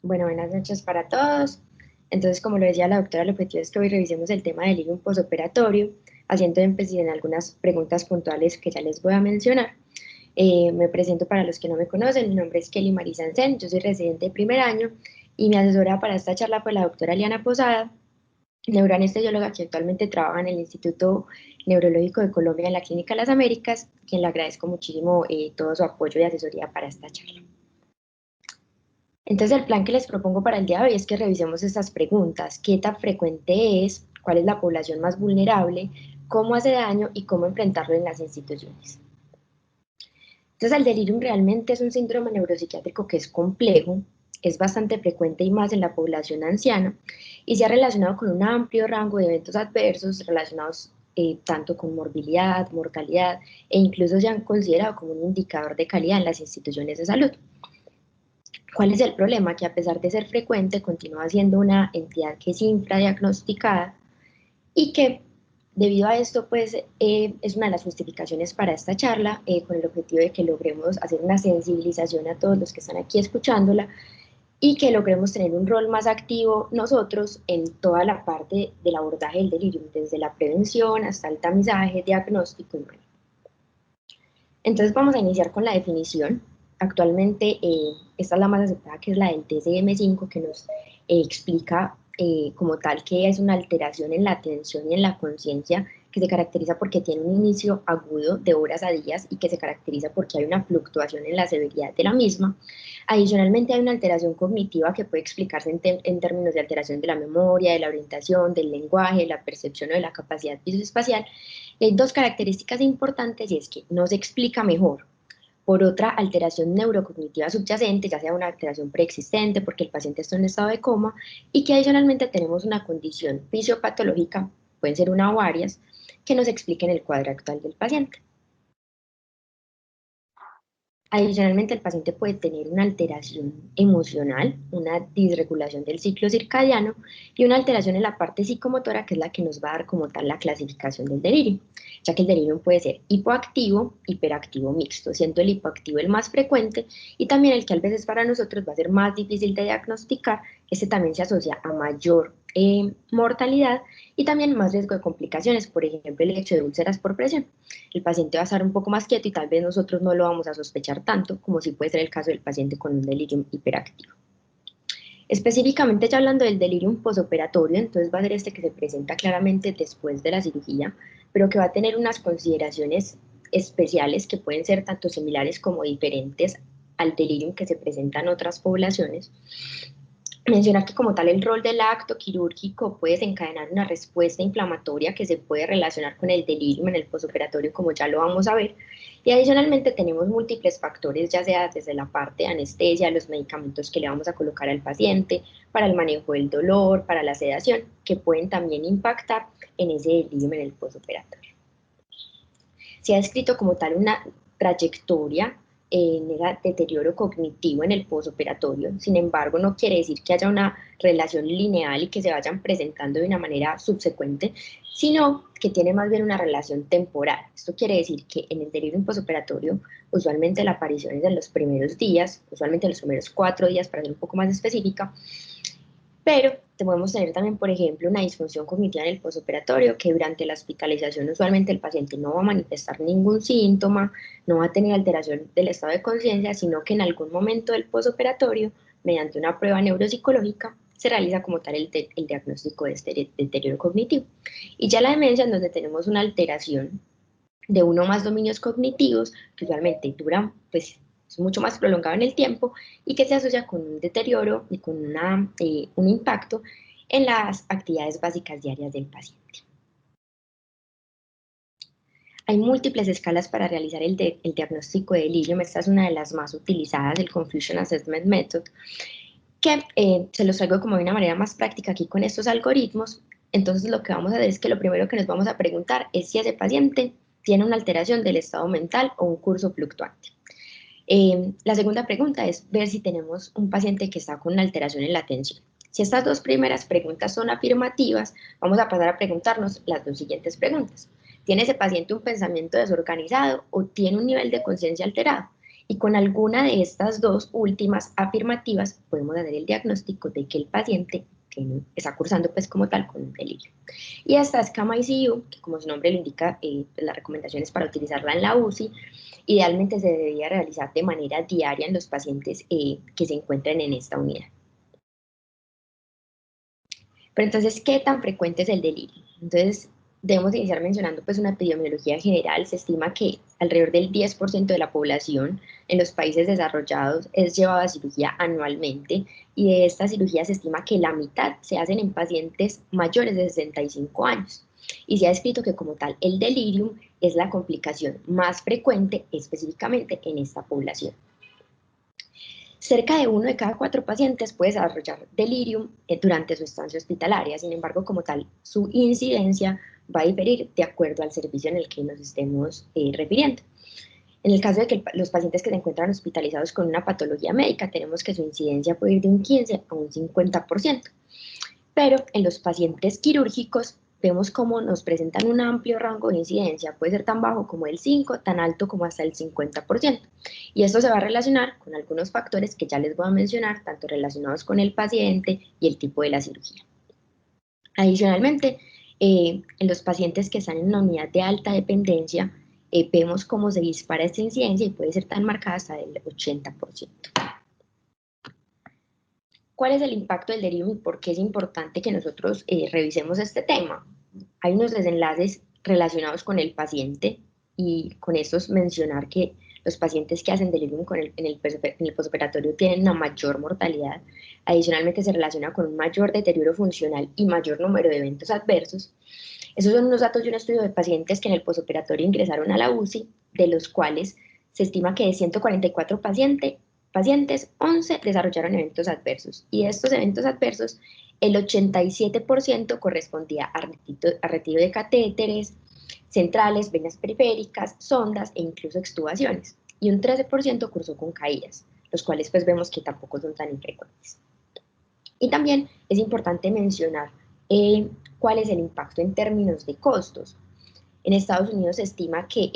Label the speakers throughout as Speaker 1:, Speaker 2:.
Speaker 1: Bueno, buenas noches para todos. Entonces, como lo decía la doctora, el objetivo es que hoy revisemos el tema del delirium posoperatorio, haciendo énfasis en algunas preguntas puntuales que ya les voy a mencionar. Me presento para los que no me conocen, mi nombre es Kelly Marisa Sansen, yo soy residente de primer año y mi asesora para esta charla fue la doctora Liana Posada, neuroanestesióloga que actualmente trabaja en el Instituto Neurológico de Colombia en la Clínica Las Américas, quien le agradezco muchísimo todo su apoyo y asesoría para esta charla. Entonces, el plan que les propongo para el día de hoy es que revisemos estas preguntas. ¿Qué tan frecuente es? ¿Cuál es la población más vulnerable? ¿Cómo hace daño? ¿Y cómo enfrentarlo en las instituciones? Entonces, el delirium realmente es un síndrome neuropsiquiátrico que es complejo, es bastante frecuente y más en la población anciana y se ha relacionado con un amplio rango de eventos adversos relacionados tanto con morbilidad, mortalidad e incluso se han considerado como un indicador de calidad en las instituciones de salud. ¿Cuál es el problema? Que a pesar de ser frecuente, continúa siendo una entidad que es infradiagnosticada y que debido a esto, pues es una de las justificaciones para esta charla, con el objetivo de que logremos hacer una sensibilización a todos los que están aquí escuchándola y que logremos tener un rol más activo nosotros en toda la parte del abordaje del delirium, desde la prevención hasta el tamizaje, diagnóstico y manejo. Entonces vamos a iniciar con la definición. Actualmente esta es la más aceptada, que es la del DSM-5, que nos explica como tal que es una alteración en la atención y en la conciencia que se caracteriza porque tiene un inicio agudo de horas a días y que se caracteriza porque hay una fluctuación en la severidad de la misma. Adicionalmente hay una alteración cognitiva que puede explicarse en términos de alteración de la memoria, de la orientación, del lenguaje, de la percepción o de la capacidad visoespacial. Y hay dos características importantes y es que no se explica mejor por otra alteración neurocognitiva subyacente, ya sea una alteración preexistente porque el paciente está en un estado de coma, y que adicionalmente tenemos una condición fisiopatológica, pueden ser una o varias, que nos expliquen el cuadro actual del paciente. Adicionalmente, el paciente puede tener una alteración emocional, una disregulación del ciclo circadiano y una alteración en la parte psicomotora, que es la que nos va a dar como tal la clasificación del delirio, ya que el delirio puede ser hipoactivo, hiperactivo mixto, siendo el hipoactivo el más frecuente y también el que a veces para nosotros va a ser más difícil de diagnosticar. Este también se asocia a mayor mortalidad y también más riesgo de complicaciones, por ejemplo, el hecho de úlceras por presión. El paciente va a estar un poco más quieto y tal vez nosotros no lo vamos a sospechar tanto como si puede ser el caso del paciente con un delirium hiperactivo. Específicamente ya hablando del delirium posoperatorio, entonces va a ser este que se presenta claramente después de la cirugía, pero que va a tener unas consideraciones especiales que pueden ser tanto similares como diferentes al delirium que se presenta en otras poblaciones. Mencionar que como tal el rol del acto quirúrgico puede desencadenar una respuesta inflamatoria que se puede relacionar con el delirium en el posoperatorio, como ya lo vamos a ver. Y adicionalmente tenemos múltiples factores, ya sea desde la parte de anestesia, los medicamentos que le vamos a colocar al paciente, para el manejo del dolor, para la sedación, que pueden también impactar en ese delirium en el posoperatorio. Se ha descrito como tal una trayectoria en el deterioro cognitivo en el posoperatorio. Sin embargo, no quiere decir que haya una relación lineal y que se vayan presentando de una manera subsecuente, sino que tiene más bien una relación temporal. Esto quiere decir que en el delirium posoperatorio, usualmente la aparición es en los primeros días, usualmente en los primeros 4 días, para ser un poco más específica, pero podemos tener también, por ejemplo, una disfunción cognitiva en el posoperatorio, que durante la hospitalización usualmente el paciente no va a manifestar ningún síntoma, no va a tener alteración del estado de conciencia, sino que en algún momento del posoperatorio, mediante una prueba neuropsicológica, se realiza como tal el diagnóstico de este deterioro cognitivo. Y ya la demencia, en donde tenemos una alteración de uno o más dominios cognitivos, que usualmente duran, pues, es mucho más prolongado en el tiempo y que se asocia con un deterioro y con un impacto en las actividades básicas diarias del paciente. Hay múltiples escalas para realizar el diagnóstico de delirium. Esta es una de las más utilizadas, el Confusion Assessment Method, que se los traigo como de una manera más práctica aquí con estos algoritmos. Entonces lo que vamos a hacer es que lo primero que nos vamos a preguntar es si ese paciente tiene una alteración del estado mental o un curso fluctuante. La segunda pregunta es ver si tenemos un paciente que está con una alteración en la atención. Si estas dos primeras preguntas son afirmativas, vamos a pasar a preguntarnos las dos siguientes preguntas. ¿Tiene ese paciente un pensamiento desorganizado o tiene un nivel de conciencia alterado? Y con alguna de estas dos últimas afirmativas podemos hacer el diagnóstico de que el paciente está cursando pues como tal con un delirio. Y esta es cama ICU, que como su nombre lo indica, la recomendación es para utilizarla en la UCI. Idealmente se debería realizar de manera diaria en los pacientes que se encuentren en esta unidad. Pero entonces, ¿qué tan frecuente es el delirio? Entonces, debemos iniciar mencionando pues una epidemiología general. Se estima que alrededor del 10% de la población en los países desarrollados es llevada a cirugía anualmente, y de esta cirugía se estima que la mitad se hacen en pacientes mayores de 65 años. Y se ha descrito que como tal el delirium es la complicación más frecuente específicamente en esta población. Cerca de 1 de cada 4 pacientes puede desarrollar delirium durante su estancia hospitalaria. Sin embargo, como tal, su incidencia va a diferir de acuerdo al servicio en el que nos estemos refiriendo. En el caso de que los pacientes que se encuentran hospitalizados con una patología médica, tenemos que su incidencia puede ir de un 15 a un 50%. Pero en los pacientes quirúrgicos vemos cómo nos presentan un amplio rango de incidencia, puede ser tan bajo como el 5, tan alto como hasta el 50%. Y esto se va a relacionar con algunos factores que ya les voy a mencionar, tanto relacionados con el paciente y el tipo de la cirugía. Adicionalmente, en los pacientes que están en una unidad de alta dependencia, vemos cómo se dispara esta incidencia y puede ser tan marcada hasta el 80%. ¿Cuál es el impacto del delirium y por qué es importante que nosotros revisemos este tema? Hay unos desenlaces relacionados con el paciente, y con estos mencionar que los pacientes que hacen delirium en el posoperatorio tienen una mayor mortalidad. Adicionalmente se relaciona con un mayor deterioro funcional y mayor número de eventos adversos. Esos son unos datos de un estudio de pacientes que en el posoperatorio ingresaron a la UCI, de los cuales se estima que de 144 pacientes, 11 desarrollaron eventos adversos, y de estos eventos adversos, el 87% correspondía a retiro de catéteres centrales, venas periféricas, sondas e incluso extubaciones, y un 13% cursó con caídas, los cuales pues vemos que tampoco son tan infrecuentes. Y también es importante mencionar cuál es el impacto en términos de costos. En Estados Unidos se estima que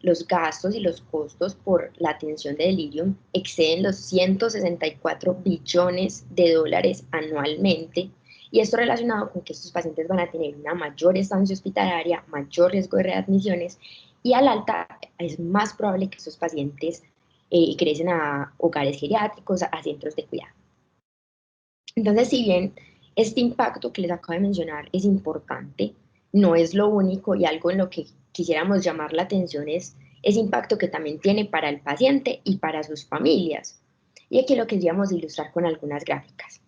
Speaker 1: los gastos y los costos por la atención de delirium exceden los 164 billones de dólares anualmente, y esto relacionado con que estos pacientes van a tener una mayor estancia hospitalaria, mayor riesgo de readmisiones, y al alta es más probable que estos pacientes ingresen a hogares geriátricos, a centros de cuidado. Entonces, si bien este impacto que les acabo de mencionar es importante, no es lo único, y algo en lo que quisiéramos llamar la atención es ese impacto que también tiene para el paciente y para sus familias. Y aquí lo queríamos ilustrar con algunas gráficas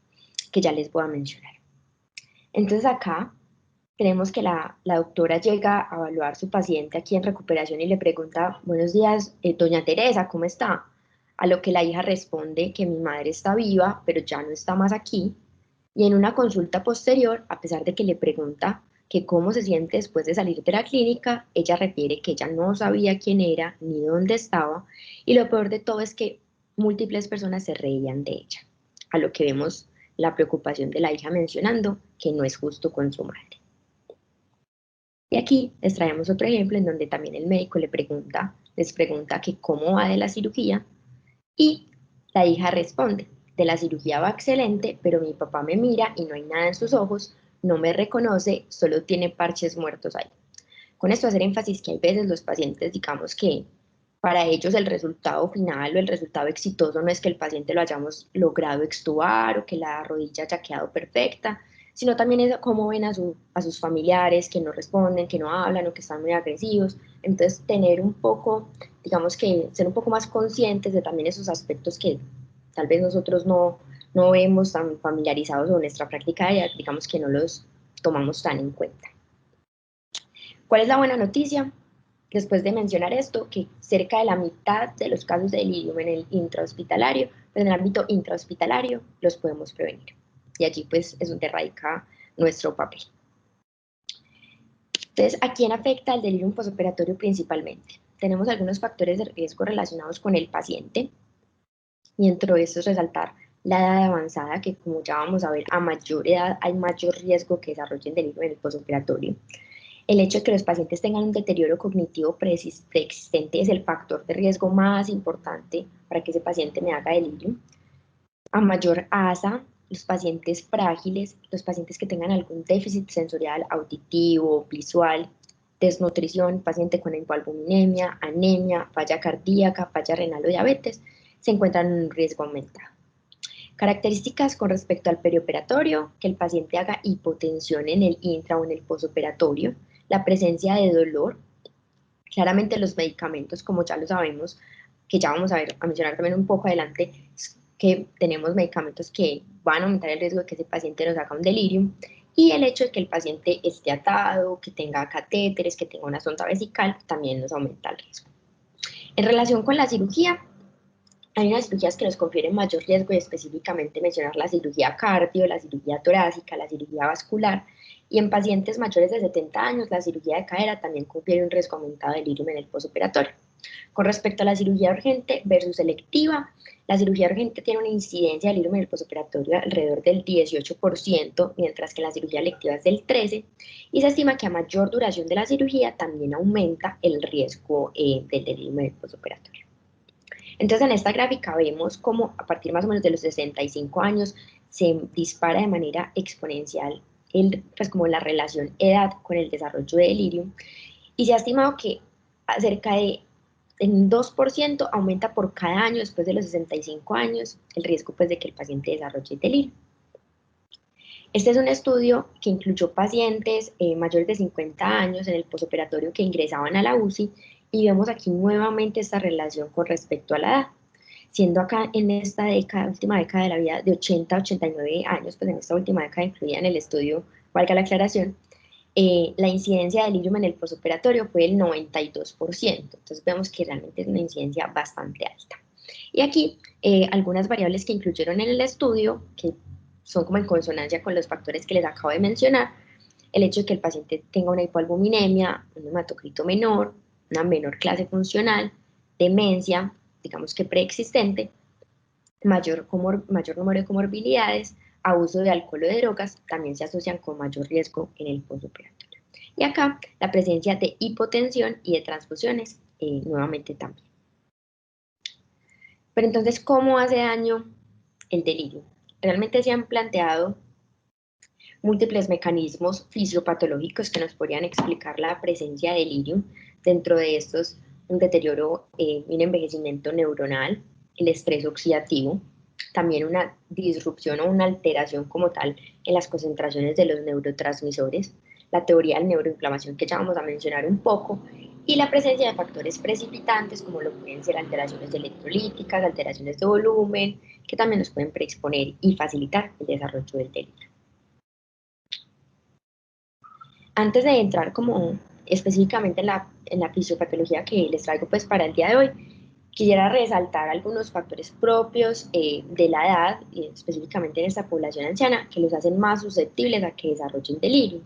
Speaker 1: que ya les voy a mencionar. Entonces acá tenemos que la doctora llega a evaluar a su paciente aquí en recuperación y le pregunta: buenos días, doña Teresa, ¿cómo está? A lo que la hija responde que mi madre está viva, pero ya no está más aquí. Y en una consulta posterior, a pesar de que le pregunta que cómo se siente después de salir de la clínica, ella refiere que ella no sabía quién era ni dónde estaba, y lo peor de todo es que múltiples personas se reían de ella, a lo que vemos la preocupación de la hija mencionando que no es justo con su madre. Y aquí les traemos otro ejemplo en donde también el médico les pregunta que cómo va de la cirugía, y la hija responde: de la cirugía va excelente, pero mi papá me mira y no hay nada en sus ojos, no me reconoce, solo tiene parches muertos ahí. Con esto hacer énfasis que hay veces los pacientes, digamos que para ellos el resultado final o el resultado exitoso no es que el paciente lo hayamos logrado extubar o que la rodilla haya quedado perfecta, sino también es cómo ven a sus familiares que no responden, que no hablan o que están muy agresivos. Entonces, tener un poco, digamos que ser un poco más conscientes de también esos aspectos que tal vez nosotros no vemos tan familiarizados, o en nuestra práctica diaria, digamos que no los tomamos tan en cuenta. ¿Cuál es la buena noticia? Después de mencionar esto, que cerca de la mitad de los casos de delirium en el intrahospitalario, pues en el ámbito intrahospitalario, los podemos prevenir. Y allí pues es donde radica nuestro papel. Entonces, ¿a quién afecta el delirium postoperatorio principalmente? Tenemos algunos factores de riesgo relacionados con el paciente, y dentro de estos resaltar la edad avanzada, que como ya vamos a ver, a mayor edad hay mayor riesgo que desarrollen delirium en el postoperatorio. El hecho de que los pacientes tengan un deterioro cognitivo preexistente es el factor de riesgo más importante para que ese paciente me haga delirio. A mayor ASA, los pacientes frágiles, los pacientes que tengan algún déficit sensorial, auditivo, visual, desnutrición, paciente con hipoalbuminemia, anemia, falla cardíaca, falla renal o diabetes, se encuentran en un riesgo aumentado. Características con respecto al perioperatorio, que el paciente haga hipotensión en el intra o en el posoperatorio, la presencia de dolor, claramente los medicamentos, como ya lo sabemos, que ya vamos a mencionar también un poco adelante, que tenemos medicamentos que van a aumentar el riesgo de que ese paciente nos haga un delirium, y el hecho de que el paciente esté atado, que tenga catéteres, que tenga una sonda vesical, también nos aumenta el riesgo. En relación con la cirugía, hay unas cirugías que nos confieren mayor riesgo y específicamente mencionar la cirugía cardio, la cirugía torácica, la cirugía vascular, y en pacientes mayores de 70 años la cirugía de cadera también confiere un riesgo aumentado de delirium en el posoperatorio. Con respecto a la cirugía urgente versus electiva, la cirugía urgente tiene una incidencia de delirium en el posoperatorio alrededor del 18%, mientras que la cirugía electiva es del 13%, y se estima que a mayor duración de la cirugía también aumenta el riesgo del delirium en el posoperatorio. Entonces, en esta gráfica vemos cómo a partir más o menos de los 65 años se dispara de manera exponencial pues como la relación edad con el desarrollo de delirium, y se ha estimado que cerca de en 2% aumenta por cada año después de los 65 años el riesgo pues de que el paciente desarrolle delirio. Este es un estudio que incluyó pacientes mayores de 50 años en el posoperatorio que ingresaban a la UCI, y vemos aquí nuevamente esta relación con respecto a la edad, siendo acá en esta última década de la vida de 80 a 89 años, pues en esta última década incluida en el estudio, valga la aclaración, la incidencia de delirium en el posoperatorio fue del 92%, entonces vemos que realmente es una incidencia bastante alta. Y aquí algunas variables que incluyeron en el estudio, que son como en consonancia con los factores que les acabo de mencionar: el hecho de que el paciente tenga una hipoalbuminemia, un hematocrito menor, una menor clase funcional, demencia, digamos que preexistente, mayor número de comorbilidades, abuso de alcohol o de drogas, también se asocian con mayor riesgo en el postoperatorio. Y acá la presencia de hipotensión y de transfusiones nuevamente también. Pero entonces, ¿cómo hace daño el delirio? Realmente se han planteado múltiples mecanismos fisiopatológicos que nos podrían explicar la presencia de delirium. Dentro de estos, un deterioro, un envejecimiento neuronal, el estrés oxidativo, también una disrupción o una alteración como tal en las concentraciones de los neurotransmisores, la teoría de la neuroinflamación que ya vamos a mencionar un poco, y la presencia de factores precipitantes como lo pueden ser alteraciones electrolíticas, alteraciones de volumen, que también nos pueden predisponer y facilitar el desarrollo del delirio. Antes de entrar como específicamente en la fisiopatología que les traigo pues para el día de hoy, quisiera resaltar algunos factores propios de la edad, específicamente en esta población anciana, que los hacen más susceptibles a que desarrollen delirio.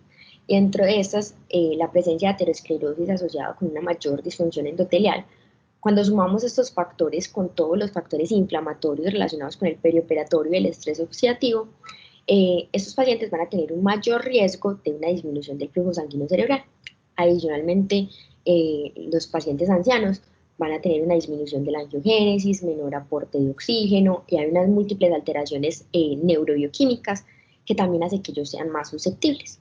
Speaker 1: Y dentro de estas, la presencia de aterosclerosis asociada con una mayor disfunción endotelial. Cuando sumamos estos factores con todos los factores inflamatorios relacionados con el perioperatorio y el estrés oxidativo, estos pacientes van a tener un mayor riesgo de una disminución del flujo sanguíneo cerebral. Adicionalmente, los pacientes ancianos van a tener una disminución de la angiogénesis, menor aporte de oxígeno, y hay unas múltiples alteraciones neurobioquímicas que también hacen que ellos sean más susceptibles.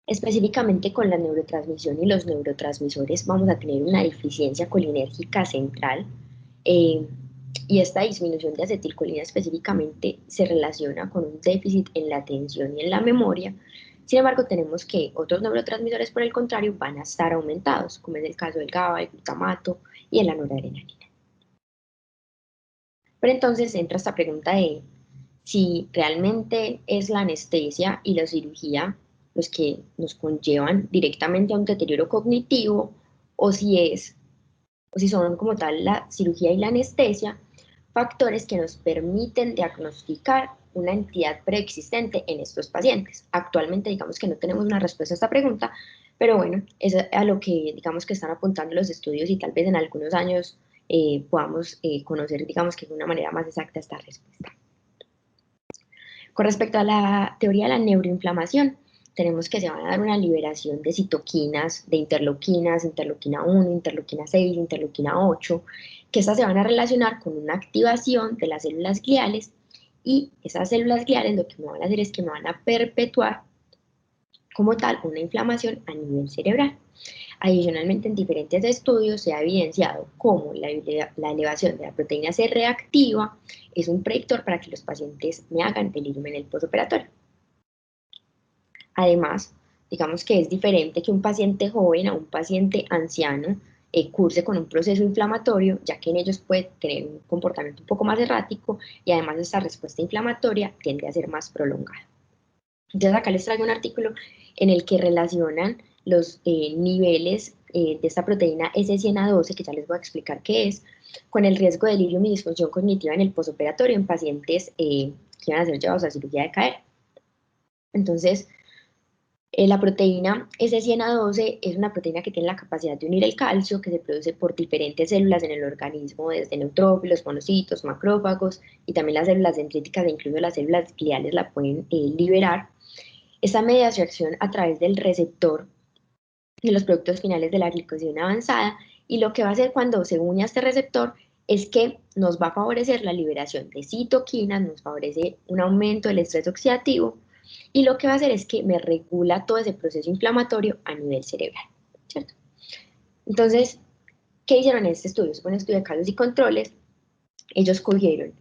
Speaker 1: Específicamente con la neurotransmisión y los neurotransmisores vamos a tener una deficiencia colinérgica central, y esta disminución de acetilcolina específicamente se relaciona con un déficit en la atención y en la memoria. Sin embargo, tenemos que otros neurotransmisores, por el contrario, van a estar aumentados, como es el caso del GABA, el glutamato y la noradrenalina. Pero entonces entra esta pregunta de si realmente es la anestesia y la cirugía los que nos conllevan directamente a un deterioro cognitivo, o si son como tal la cirugía y la anestesia factores que nos permiten diagnosticar una entidad preexistente en estos pacientes. Actualmente digamos que no tenemos una respuesta a esta pregunta, pero bueno, es a lo que digamos que están apuntando los estudios, y tal vez en algunos años podamos conocer digamos que de una manera más exacta esta respuesta. Con respecto a la teoría de la neuroinflamación, tenemos que se van a dar una liberación de citoquinas, de interleuquinas, interleuquina 1, interleuquina 6, interleuquina 8, que estas se van a relacionar con una activación de las células gliales, y esas células gliales lo que me van a hacer es que me van a perpetuar como tal una inflamación a nivel cerebral. Adicionalmente, en diferentes estudios se ha evidenciado cómo la elevación de la proteína C reactiva es un predictor para que los pacientes me hagan delirium en el postoperatorio. Además, digamos que es diferente que un paciente joven a un paciente anciano curse con un proceso inflamatorio, ya que en ellos puede tener un comportamiento un poco más errático y además esta respuesta inflamatoria tiende a ser más prolongada. Entonces acá les traigo un artículo en el que relacionan los niveles de esta proteína S100A12, que ya les voy a explicar qué es, con el riesgo de delirium y disfunción cognitiva en el postoperatorio en pacientes que van a ser llevados a cirugía de cadera. Entonces, la proteína S100A12 es una proteína que tiene la capacidad de unir el calcio, que se produce por diferentes células en el organismo, desde neutrófilos, monocitos, macrófagos, y también las células dendríticas e incluso las células gliales la pueden liberar. Esta media reacción a través del receptor de los productos finales de la glicosión avanzada, y lo que va a hacer cuando se une a este receptor es que nos va a favorecer la liberación de citoquinas, nos favorece un aumento del estrés oxidativo, y lo que va a hacer es que me regula todo ese proceso inflamatorio a nivel cerebral, ¿cierto? Entonces, ¿qué hicieron en este estudio? Es un estudio de casos y controles. Ellos cogieron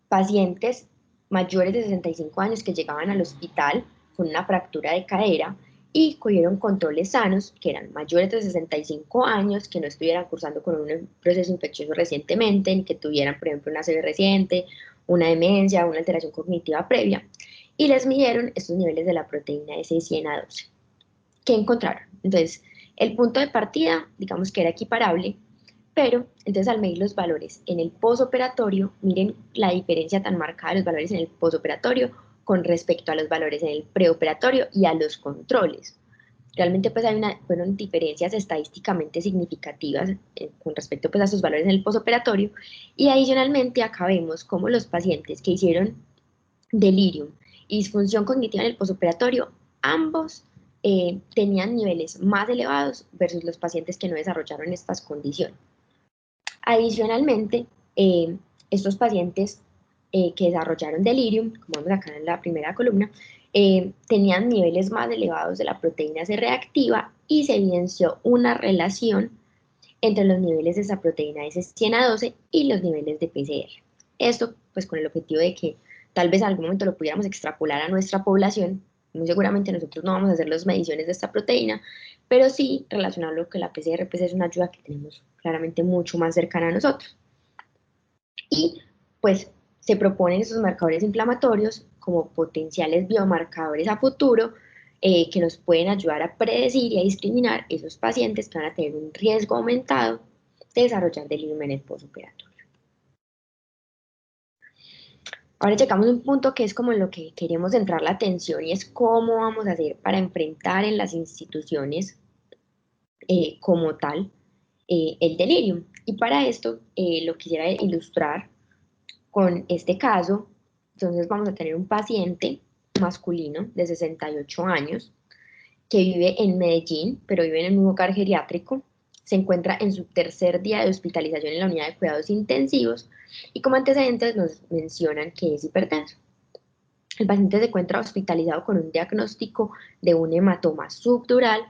Speaker 1: pacientes mayores de 65 años que llegaban al hospital con una fractura de cadera y cogieron controles sanos que eran mayores de 65 años, que no estuvieran cursando con un proceso infeccioso recientemente, ni que tuvieran, por ejemplo, una ACV reciente, una demencia, una alteración cognitiva previa, y les midieron estos niveles de la proteína S100A12. ¿Qué encontraron? Entonces, el punto de partida, digamos que era equiparable, pero entonces al medir los valores en el posoperatorio, miren la diferencia tan marcada de los valores en el posoperatorio con respecto a los valores en el preoperatorio y a los controles. Realmente pues fueron diferencias estadísticamente significativas con respecto pues a sus valores en el posoperatorio, y adicionalmente acá vemos cómo los pacientes que hicieron delirium y disfunción cognitiva en el posoperatorio, ambos tenían niveles más elevados versus los pacientes que no desarrollaron estas condiciones. Adicionalmente, estos pacientes que desarrollaron delirium, como vemos acá en la primera columna, tenían niveles más elevados de la proteína C reactiva, y se evidenció una relación entre los niveles de esa proteína S100A12 y los niveles de PCR. Esto pues con el objetivo de que tal vez en algún momento lo pudiéramos extrapolar a nuestra población. Muy seguramente nosotros no vamos a hacer las mediciones de esta proteína, pero sí relacionarlo con la PCR, pues es una ayuda que tenemos claramente mucho más cercana a nosotros. Y pues se proponen esos marcadores inflamatorios como potenciales biomarcadores a futuro, que nos pueden ayudar a predecir y a discriminar esos pacientes que van a tener un riesgo aumentado de desarrollar delirium en el postoperatorio. Ahora llegamos a un punto que es como en lo que queremos centrar la atención, y es cómo vamos a hacer para enfrentar en las instituciones como tal el delirium. Y para esto lo quisiera ilustrar con este caso. Entonces vamos a tener un paciente masculino de 68 años que vive en Medellín, pero vive en un hogar geriátrico. Se encuentra en su tercer día de hospitalización en la unidad de cuidados intensivos, y como antecedentes nos mencionan que es hipertenso. El paciente se encuentra hospitalizado con un diagnóstico de un hematoma subdural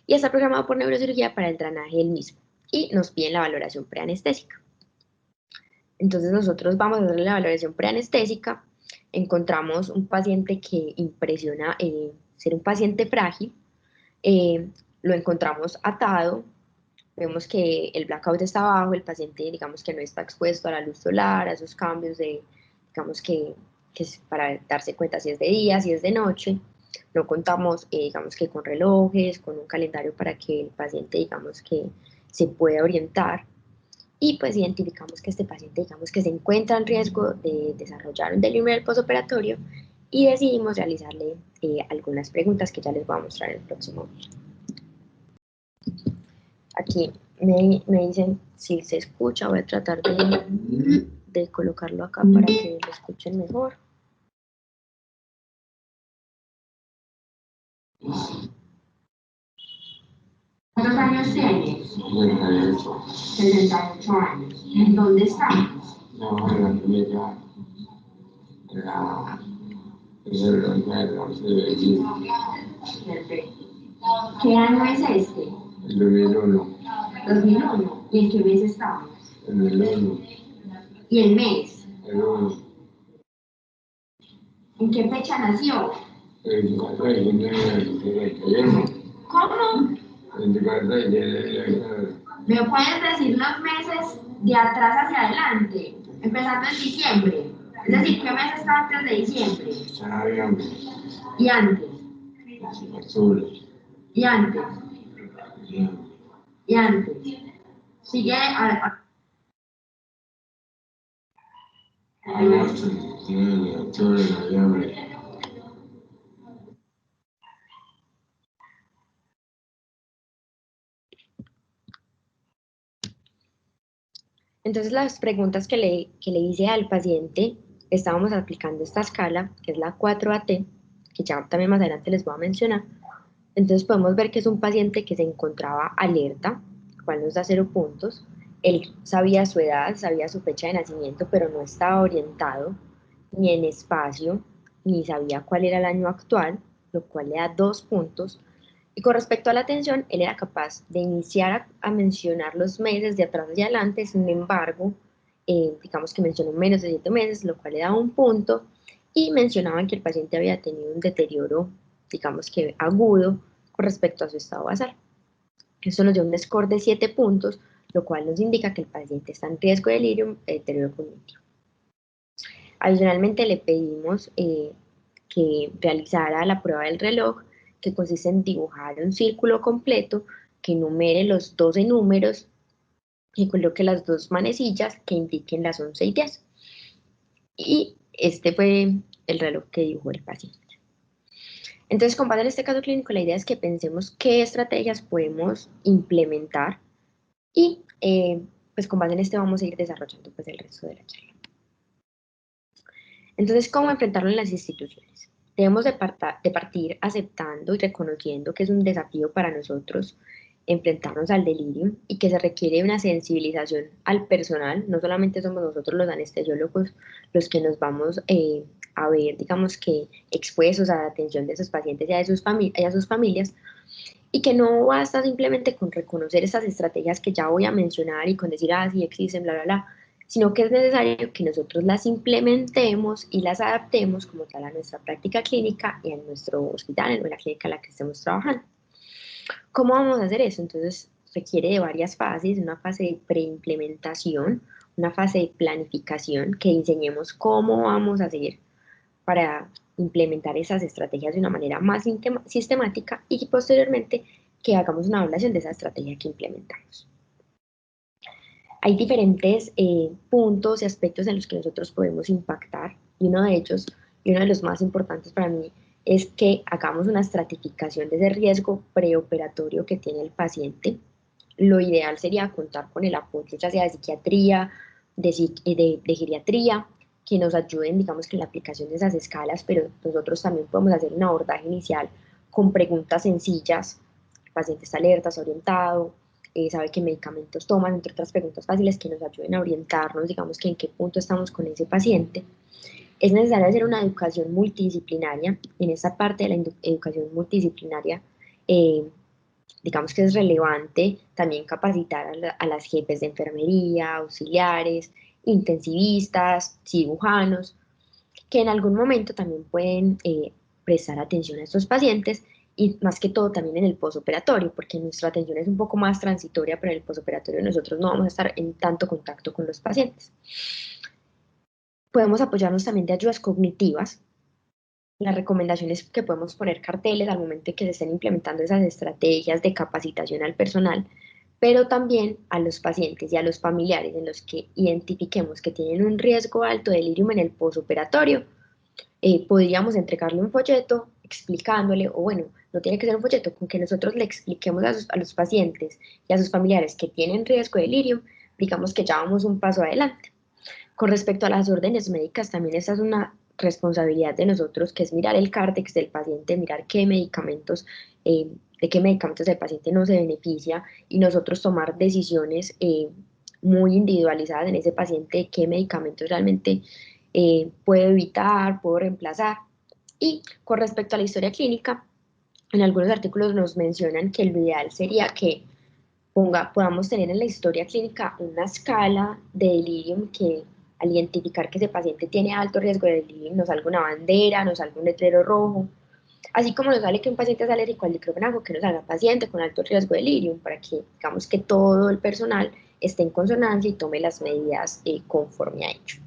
Speaker 1: y está programado por neurocirugía para el drenaje del mismo, y nos piden la valoración preanestésica. Entonces nosotros vamos a hacer la valoración preanestésica. Encontramos un paciente que impresiona ser un paciente frágil. Lo encontramos atado. Vemos que el blackout está bajo, el paciente digamos que no está expuesto a la luz solar, a esos cambios de, digamos que es para darse cuenta si es de día, si es de noche. No contamos digamos que con relojes, con un calendario para que el paciente digamos que se pueda orientar. Y pues identificamos que este paciente, digamos que se encuentra en riesgo de desarrollar un delirium del postoperatorio, y decidimos realizarle algunas preguntas que ya les voy a mostrar en el próximo video. Aquí me dicen si se escucha. Voy a tratar de colocarlo acá para que lo escuchen mejor. ¿Cuántos años tienes?
Speaker 2: 68.
Speaker 1: 68 años. ¿En dónde estamos?
Speaker 2: No, en la clínica, es el 11 de allí.
Speaker 1: Perfecto. ¿Qué año es este?
Speaker 2: El 2001.
Speaker 1: 2001. ¿Y en qué mes estamos?
Speaker 2: En el 1.
Speaker 1: ¿Y el mes?
Speaker 2: El 1.
Speaker 1: ¿En qué fecha nació?
Speaker 2: El 24 de junio del 71.
Speaker 1: ¿Cómo?
Speaker 2: 24 de junio.
Speaker 1: ¿Me puedes decir los meses de atrás hacia adelante? Empezando en diciembre. Es decir, ¿qué mes está antes de diciembre?
Speaker 2: Noviembre.
Speaker 1: ¿Y antes?
Speaker 2: Octubre.
Speaker 1: ¿Y antes? ¿Y antes? Sigue
Speaker 2: Agosto, septiembre, octubre, noviembre.
Speaker 1: Entonces las preguntas que le hice al paciente, estábamos aplicando esta escala, que es la 4AT, que ya también más adelante les voy a mencionar. Entonces podemos ver que es un paciente que se encontraba alerta, cual nos da 0 puntos. Él sabía su edad, sabía su fecha de nacimiento, pero no estaba orientado ni en espacio, ni sabía cuál era el año actual, lo cual le da 2 puntos. Y con respecto a la atención, él era capaz de iniciar a mencionar los meses de atrás hacia adelante, sin embargo, digamos que mencionó menos de 7 meses, lo cual le da 1 punto, y mencionaban que el paciente había tenido un deterioro, digamos que agudo, con respecto a su estado basal. Eso nos dio un score de 7 puntos, lo cual nos indica que el paciente está en riesgo de delirium, deterioro cognitivo. Adicionalmente le pedimos que realizara la prueba del reloj, que consiste en dibujar un círculo completo que numere los 12 números y coloque las 2 manecillas que indiquen las 11 y 10. Y este fue el reloj que dibujó el paciente. Entonces, con base en este caso clínico, la idea es que pensemos qué estrategias podemos implementar y pues con base en este vamos a ir desarrollando pues el resto de la charla. Entonces, ¿cómo enfrentarlo en las instituciones? Debemos de partir aceptando y reconociendo que es un desafío para nosotros enfrentarnos al delirio y que se requiere una sensibilización al personal. No solamente somos nosotros los anestesiólogos los que nos vamos a ver, digamos que expuestos a la atención de esos pacientes y a sus familias, y que no basta simplemente con reconocer estas estrategias que ya voy a mencionar y con decir, ah, sí existen, bla, bla, bla, sino que es necesario que nosotros las implementemos y las adaptemos como tal a nuestra práctica clínica y a nuestro hospital, en la clínica en la que estemos trabajando. ¿Cómo vamos a hacer eso? Entonces requiere de varias fases, una fase de preimplementación, una fase de planificación, que diseñemos cómo vamos a hacer para implementar esas estrategias de una manera más sistemática y posteriormente que hagamos una evaluación de esa estrategia que implementamos. Hay diferentes puntos y aspectos en los que nosotros podemos impactar y uno de ellos, y uno de los más importantes para mí, es que hagamos una estratificación de ese riesgo preoperatorio que tiene el paciente. Lo ideal sería contar con el apoyo ya sea de psiquiatría, de geriatría, que nos ayuden, digamos, que en la aplicación de esas escalas, pero nosotros también podemos hacer un abordaje inicial con preguntas sencillas. El paciente está alerta, está orientado, sabe qué medicamentos toman, entre otras preguntas fáciles que nos ayuden a orientarnos, digamos, que en qué punto estamos con ese paciente. Es necesario hacer una educación multidisciplinaria. En esta parte de la educación multidisciplinaria, digamos que es relevante también capacitar a las jefes de enfermería, auxiliares, intensivistas, cirujanos, que en algún momento también pueden prestar atención a estos pacientes y más que todo también en el posoperatorio, porque nuestra atención es un poco más transitoria, pero en el posoperatorio nosotros no vamos a estar en tanto contacto con los pacientes. Podemos apoyarnos también de ayudas cognitivas. La recomendación es que podemos poner carteles al momento en que se estén implementando esas estrategias de capacitación al personal, pero también a los pacientes y a los familiares en los que identifiquemos que tienen un riesgo alto de delirium en el posoperatorio. Podríamos entregarle un folleto explicándole, o bueno, no tiene que ser un folleto, con que nosotros le expliquemos a los pacientes y a sus familiares que tienen riesgo de delirium, digamos que ya vamos un paso adelante. Con respecto a las órdenes médicas, también esa es una responsabilidad de nosotros, que es mirar el cártex del paciente, mirar qué medicamentos, de qué medicamentos el paciente no se beneficia y nosotros tomar decisiones muy individualizadas en ese paciente, qué medicamentos realmente puedo evitar, puedo reemplazar. Y con respecto a la historia clínica, en algunos artículos nos mencionan que lo ideal sería que podamos tener en la historia clínica una escala de delirium que al identificar que ese paciente tiene alto riesgo de delirium nos salga una bandera, nos salga un letrero rojo, así como nos sale que un paciente es alérgico al diclofenaco, que nos salga paciente con alto riesgo de delirium, para que digamos que todo el personal esté en consonancia y tome las medidas conforme a ello.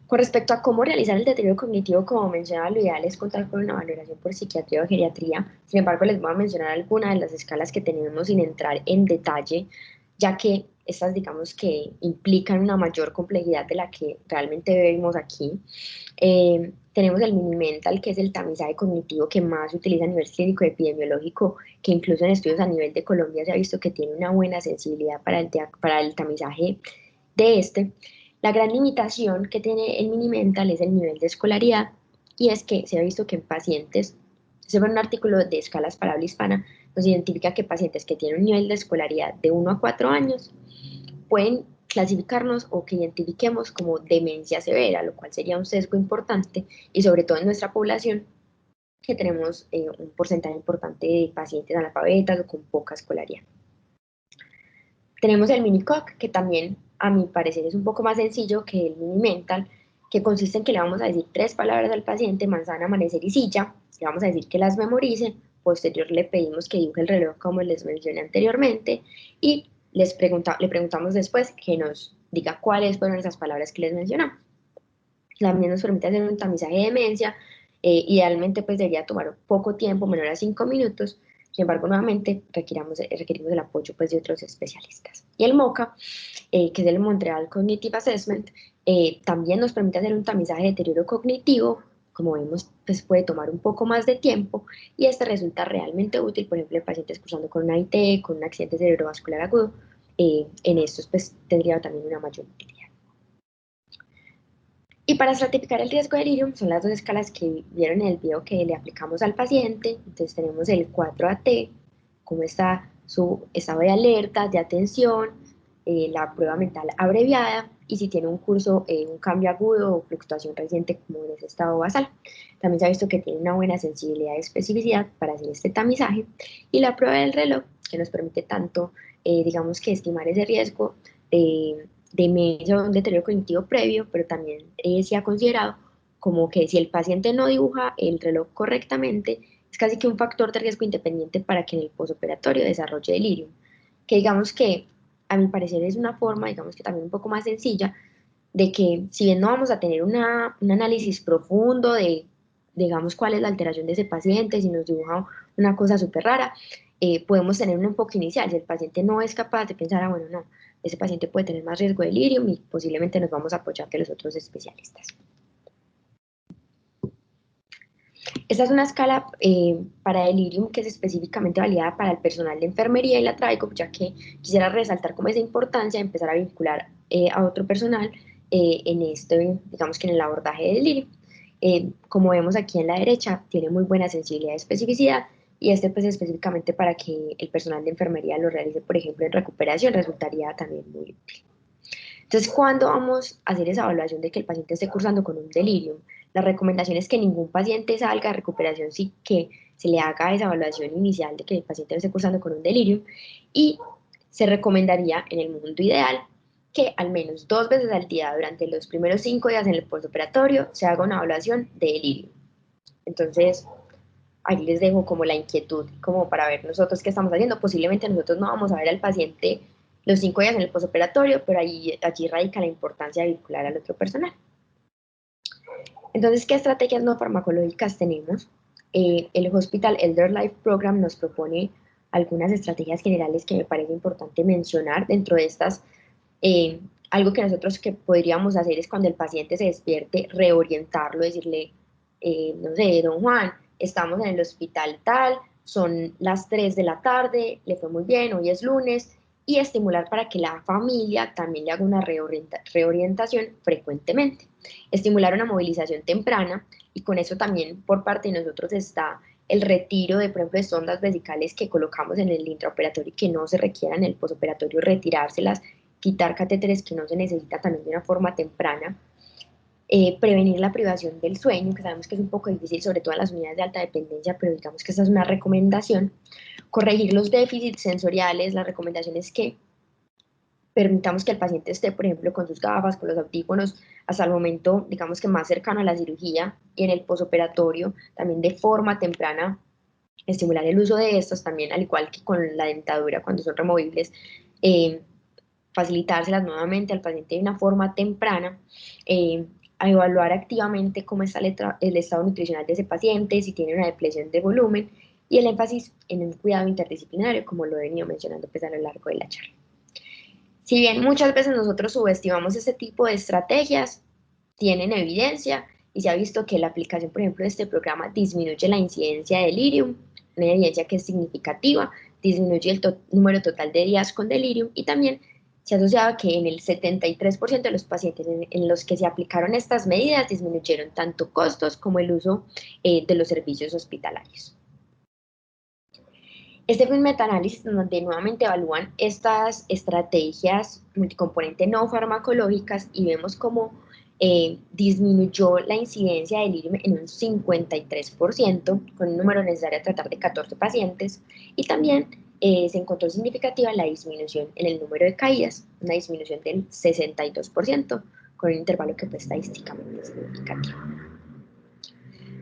Speaker 1: Con respecto a cómo realizar el deterioro cognitivo, como mencionaba, lo ideal es contar con una valoración por psiquiatría o geriatría. Sin embargo, les voy a mencionar algunas de las escalas que tenemos sin entrar en detalle, ya que estas, digamos, que implican una mayor complejidad de la que realmente vemos aquí. Tenemos el Mini-Mental, que es el tamizaje cognitivo que más se utiliza a nivel clínico y epidemiológico, que incluso en estudios a nivel de Colombia se ha visto que tiene una buena sensibilidad para el tamizaje de este. La gran limitación que tiene el Mini-Mental es el nivel de escolaridad, y es que se ha visto que en pacientes, según un artículo de Escalas para habla hispana, nos identifica que pacientes que tienen un nivel de escolaridad de 1 a 4 años pueden clasificarnos o que identifiquemos como demencia severa, lo cual sería un sesgo importante, y sobre todo en nuestra población, que tenemos un porcentaje importante de pacientes analfabetas o con poca escolaridad. Tenemos el Mini-COC, que también a mi parecer es un poco más sencillo que el Mini-Mental, que consiste en que le vamos a decir 3 palabras al paciente: manzana, amanecer y silla. Le vamos a decir que las memorice. Posterior le pedimos que dibuje el reloj como les mencioné anteriormente, y le preguntamos después que nos diga cuáles fueron esas palabras que les mencionamos. También nos permite hacer un tamizaje de demencia. Idealmente pues debería tomar poco tiempo, menor a 5 minutos. Sin embargo, nuevamente requerimos el apoyo pues, de otros especialistas. Y el MOCA, que es el Montreal Cognitive Assessment, también nos permite hacer un tamizaje de deterioro cognitivo. Como vemos, pues puede tomar un poco más de tiempo, y este resulta realmente útil, por ejemplo, en pacientes cursando con una IT, con un accidente cerebrovascular agudo. En estos pues tendría también una mayor utilidad. Y para estratificar el riesgo de delirium son las 2 escalas que vieron en el video que le aplicamos al paciente. Entonces tenemos el 4AT, cómo está su estado de alerta, de atención, la prueba mental abreviada, y si tiene un curso, un cambio agudo o fluctuación reciente como en ese estado basal. También se ha visto que tiene una buena sensibilidad y especificidad para hacer este tamizaje. Y la prueba del reloj, que nos permite tanto, digamos que estimar ese riesgo demencia o un deterioro cognitivo previo, pero también se ha considerado como que si el paciente no dibuja el reloj correctamente, es casi que un factor de riesgo independiente para que en el posoperatorio desarrolle delirium. Que digamos que a mi parecer es una forma, digamos que también un poco más sencilla, de que si bien no vamos a tener un análisis profundo de, digamos, cuál es la alteración de ese paciente, si nos dibuja una cosa súper rara, podemos tener un enfoque inicial. Si el paciente no es capaz de pensar, bueno, no, ese paciente puede tener más riesgo de delirium, y posiblemente nos vamos a apoyar de los otros especialistas. Esta es una escala para delirium que es específicamente validada para el personal de enfermería, y la traigo ya que quisiera resaltar como esa importancia de empezar a vincular a otro personal en este, digamos que en el abordaje de delirium. Como vemos aquí en la derecha, tiene muy buena sensibilidad y especificidad, y este pues específicamente para que el personal de enfermería lo realice, por ejemplo, en recuperación, resultaría también muy útil. Entonces, ¿cuándo vamos a hacer esa evaluación de que el paciente esté cursando con un delirium? La recomendación es que ningún paciente salga de recuperación sin que se le haga esa evaluación inicial de que el paciente no esté cursando con un delirium, y se recomendaría en el mundo ideal que al menos 2 veces al día durante los primeros 5 días en el postoperatorio se haga una evaluación de delirium. Entonces, ahí les dejo como la inquietud, como para ver nosotros qué estamos haciendo. Posiblemente nosotros no vamos a ver al paciente los 5 días en el postoperatorio, pero allí radica la importancia de vincular al otro personal. Entonces, ¿qué estrategias no farmacológicas tenemos? El Hospital Elder Life Program nos propone algunas estrategias generales que me parece importante mencionar. Dentro de estas, algo que nosotros que podríamos hacer es cuando el paciente se despierte, reorientarlo, decirle, no sé, don Juan, estamos en el hospital tal, son las 3 de la tarde, le fue muy bien, hoy es lunes, y estimular para que la familia también le haga una reorientación frecuentemente. Estimular una movilización temprana, y con eso también por parte de nosotros está el retiro de, por ejemplo, de sondas vesicales que colocamos en el intraoperatorio y que no se requieran en el posoperatorio, retirárselas, quitar catéteres que no se necesita también de una forma temprana. Prevenir la privación del sueño, que sabemos que es un poco difícil, sobre todo en las unidades de alta dependencia, pero digamos que esta es una recomendación. Corregir los déficits sensoriales, la recomendación es que permitamos que el paciente esté, por ejemplo, con sus gafas, con los audífonos, hasta el momento, digamos que más cercano a la cirugía, y en el posoperatorio, también de forma temprana, estimular el uso de estos también, al igual que con la dentadura cuando son removibles, facilitárselas nuevamente al paciente de una forma temprana, a evaluar activamente cómo está el estado nutricional de ese paciente, si tiene una depresión de volumen, y el énfasis en un cuidado interdisciplinario, como lo he venido mencionando pues, a lo largo de la charla. Si bien muchas veces nosotros subestimamos este tipo de estrategias, tienen evidencia y se ha visto que la aplicación, por ejemplo, de este programa disminuye la incidencia de delirium, una evidencia que es significativa, disminuye el número total de días con delirium y también se ha asociado que en el 73% de los pacientes en los que se aplicaron estas medidas disminuyeron tanto costos como el uso de los servicios hospitalarios. Este fue un metaanálisis donde nuevamente evalúan estas estrategias multicomponente no farmacológicas y vemos cómo disminuyó la incidencia del delirium en un 53%, con un número necesario a tratar de 14 pacientes, y también se encontró significativa la disminución en el número de caídas, una disminución del 62%, con un intervalo que fue estadísticamente significativo.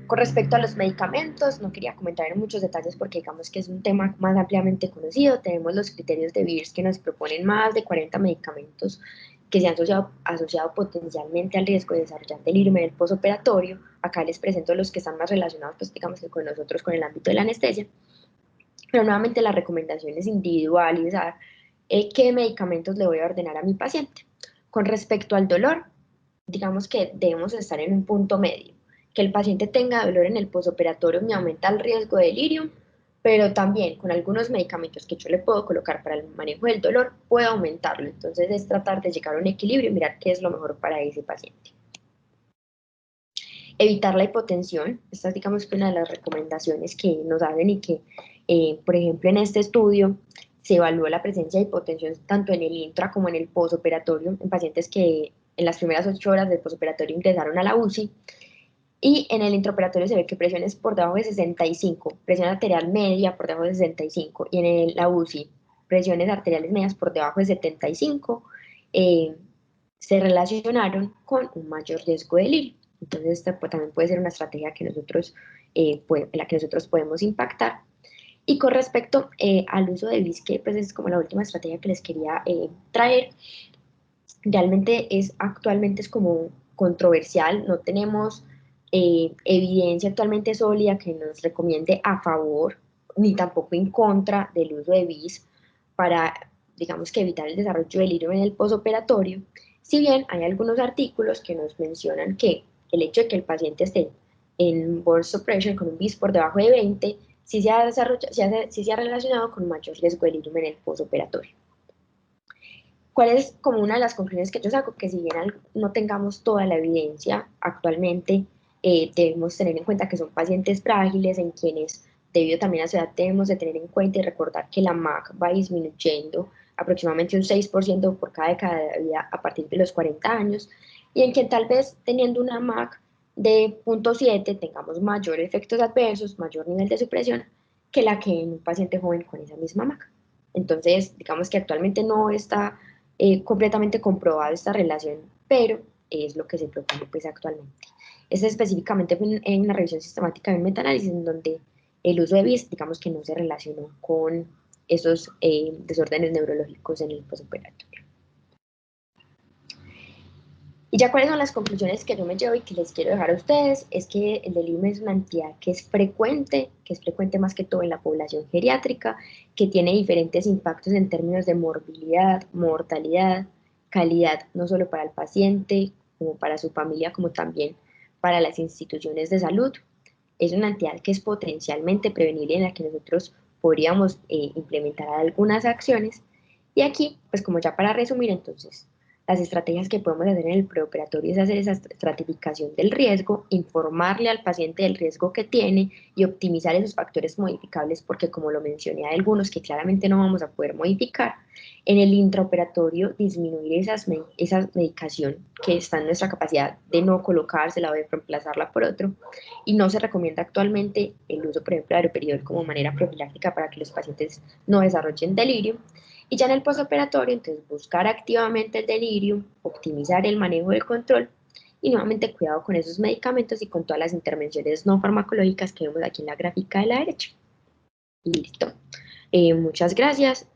Speaker 1: Con respecto a los medicamentos, no quería comentar en muchos detalles porque digamos que es un tema más ampliamente conocido. Tenemos los criterios de Beers que nos proponen más de 40 medicamentos que se han asociado potencialmente al riesgo de desarrollar delirium en el posoperatorio. Acá les presento los que están más relacionados, pues digamos que con nosotros, con el ámbito de la anestesia. Pero nuevamente la recomendación es individualizar qué medicamentos le voy a ordenar a mi paciente. Con respecto al dolor, digamos que debemos estar en un punto medio. Que el paciente tenga dolor en el posoperatorio me aumenta el riesgo de delirium, pero también con algunos medicamentos que yo le puedo colocar para el manejo del dolor, puedo aumentarlo. Entonces es tratar de llegar a un equilibrio y mirar qué es lo mejor para ese paciente. Evitar la hipotensión, esta es digamos que una de las recomendaciones que nos hacen y que, por ejemplo, en este estudio se evaluó la presencia de hipotensión tanto en el intra como en el posoperatorio en pacientes que en las primeras 8 horas del posoperatorio ingresaron a la UCI, y en el intraoperatorio se ve que presiones por debajo de 65, presión arterial media por debajo de 65, y en la UCI presiones arteriales medias por debajo de 75, se relacionaron con un mayor riesgo de delirio. Entonces, esta también puede ser una estrategia que nosotros, en la que nosotros podemos impactar. Y con respecto al uso de BIS, que pues es como la última estrategia que les quería traer, realmente actualmente es como controversial, no tenemos evidencia actualmente sólida que nos recomiende a favor ni tampoco en contra del uso de BIS para, digamos que evitar el desarrollo de delirio en el posoperatorio, si bien hay algunos artículos que nos mencionan que el hecho de que el paciente esté en burst suppression con un BIS por debajo de 20, sí se ha relacionado con mayor riesgo de delirio en el posoperatorio. ¿Cuál es como una de las conclusiones que yo saco? Que si bien no tengamos toda la evidencia actualmente, debemos tener en cuenta que son pacientes frágiles en quienes, debido también a su edad, debemos de tener en cuenta y recordar que la MAC va disminuyendo aproximadamente un 6% por cada década de vida a partir de los 40 años, y en que tal vez teniendo una MAC de 0.7 tengamos mayor efectos adversos, mayor nivel de supresión que la que en un paciente joven con esa misma MAC. Entonces, digamos que actualmente no está completamente comprobado esta relación, pero es lo que se propone pues actualmente. Es específicamente en una revisión sistemática de un metaanálisis en donde el uso de BIS, digamos que no se relacionó con esos desórdenes neurológicos en el posoperatorio. Y ya cuáles son las conclusiones que yo me llevo y que les quiero dejar a ustedes, es que el delirium es una entidad que es frecuente más que todo en la población geriátrica, que tiene diferentes impactos en términos de morbilidad, mortalidad, calidad, no solo para el paciente, como para su familia, como también para las instituciones de salud. Es una entidad que es potencialmente prevenible en la que nosotros podríamos implementar algunas acciones, Y aquí, pues como ya para resumir, entonces, las estrategias que podemos hacer en el preoperatorio es hacer esa estratificación del riesgo, informarle al paciente del riesgo que tiene y optimizar esos factores modificables, porque como lo mencioné, hay algunos que claramente no vamos a poder modificar. En el intraoperatorio, disminuir esa medicación que está en nuestra capacidad de no colocársela o de reemplazarla por otro. Y no se recomienda actualmente el uso, por ejemplo, de haloperidol como manera profiláctica para que los pacientes no desarrollen delirio. Y ya en el postoperatorio, entonces buscar activamente el delirio, optimizar el manejo del control y nuevamente cuidado con esos medicamentos y con todas las intervenciones no farmacológicas que vemos aquí en la gráfica de la derecha. Listo. Muchas gracias.